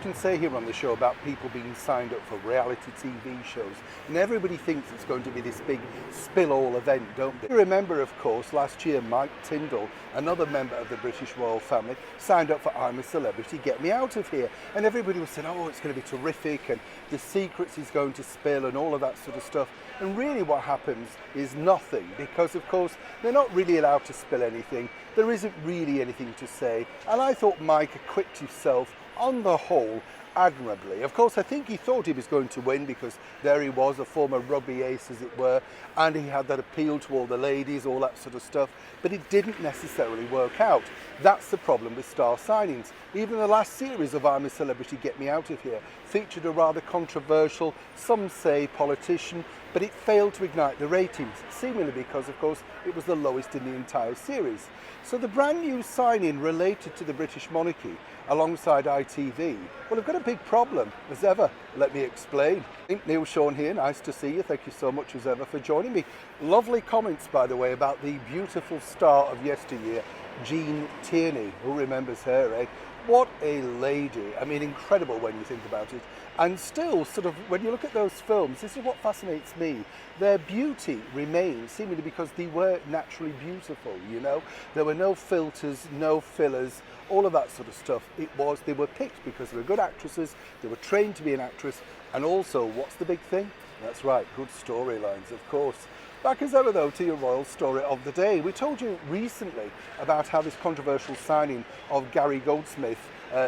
often say here on the show about people being signed up for reality TV shows, and everybody thinks it's going to be this big spill-all event, don't they? You remember, of course, last year Mike Tindall, another member of the British royal family, signed up for I'm a Celebrity, Get Me Out of Here, and everybody was saying, oh, it's going to be terrific, and the secrets he's going to spill and all of that sort of stuff. And really what happens is nothing, because of course they're not really allowed to spill anything. There isn't really anything to say, and I thought Mike acquitted himself on the whole admirably. Of course, I think he thought he was going to win because there he was, a former rugby ace as it were, and he had that appeal to all the ladies, all that sort of stuff, but it didn't necessarily work out. That's the problem with star signings. Even the last series of I'm a Celebrity, Get Me Out of Here featured a rather controversial, some say politician, but it failed to ignite the ratings, seemingly because, of course, it was the lowest in the entire series. So the brand new signing related to the British monarchy alongside ITV, well, I've got a big problem, as ever. Let me explain. Neil Sean here, nice to see you. Thank you so much, as ever, for joining me. Lovely comments, by the way, about the beautiful star of yesteryear, Jean Tierney. Who remembers her, eh? What a lady. I mean, incredible when you think about it. And still, sort of, when you look at those films, this is what fascinates me. Their beauty remains, seemingly because they were naturally beautiful, you know? There were no filters, no fillers, all of that sort of stuff. They were picked because they were good actresses, they were trained to be an actress, and also, what's the big thing? That's right, good storylines, of course. Back as ever though to your royal story of the day. We told you recently about how this controversial signing of Gary Goldsmith,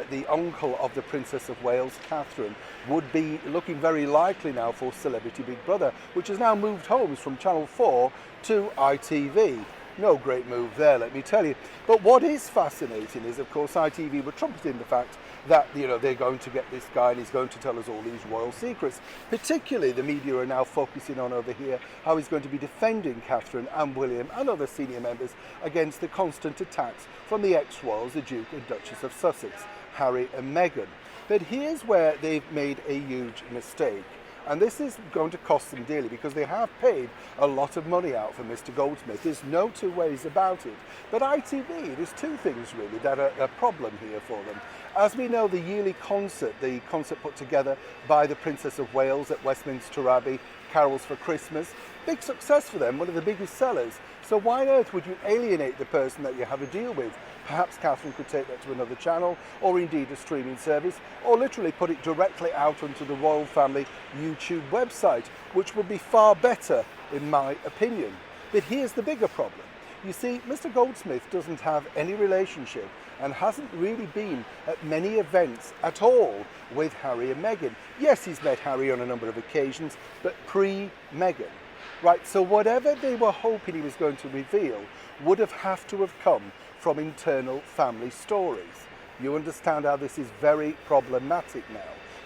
the uncle of the Princess of Wales, Catherine, would be looking very likely now for Celebrity Big Brother, which has now moved homes from Channel 4 to ITV. No great move there, let me tell you. But what is fascinating is, of course, ITV were trumpeting the fact that, you know, they're going to get this guy and he's going to tell us all these royal secrets. Particularly, the media are now focusing on over here how he's going to be defending Catherine and William and other senior members against the constant attacks from the ex-royals, the Duke and Duchess of Sussex, Harry and Meghan. But here's where they've made a huge mistake. And this is going to cost them dearly because they have paid a lot of money out for Mr. Goldsmith. There's no two ways about it. But ITV, there's two things really that are a problem here for them. As we know, the yearly concert, the concert put together by the Princess of Wales at Westminster Abbey, Carols for Christmas, big success for them, one of the biggest sellers. So why on earth would you alienate the person that you have a deal with? Perhaps Catherine could take that to another channel, or indeed a streaming service, or literally put it directly out onto the royal family YouTube website, which would be far better, in my opinion. But here's the bigger problem. You see, Mr. Goldsmith doesn't have any relationship and hasn't really been at many events at all with Harry and Meghan. Yes, he's met Harry on a number of occasions, but pre-Meghan. Right, so whatever they were hoping he was going to reveal would have to have come from internal family stories. You understand how this is very problematic now,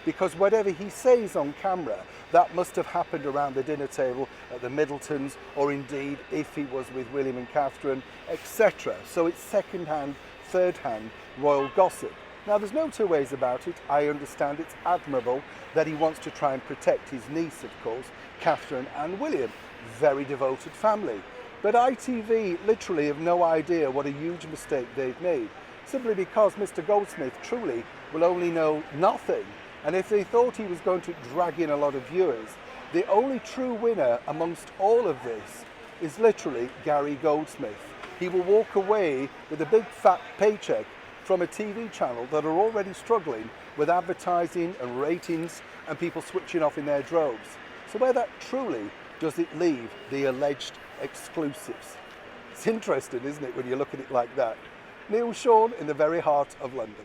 because whatever he says on camera, that must have happened around the dinner table at the Middletons, or indeed if he was with William and Catherine, etc. So it's second-hand, third-hand royal gossip. Now, there's no two ways about it. I understand it's admirable that he wants to try and protect his niece, of course, Catherine and William. Very devoted family. But ITV literally have no idea what a huge mistake they've made, simply because Mr. Goldsmith truly will only know nothing. And if they thought he was going to drag in a lot of viewers, the only true winner amongst all of this is literally Gary Goldsmith. He will walk away with a big fat paycheck from a TV channel that are already struggling with advertising and ratings and people switching off in their droves. So where that truly does it leave the alleged exclusives? It's interesting, isn't it, when you look at it like that? Neil Sean in the very heart of London.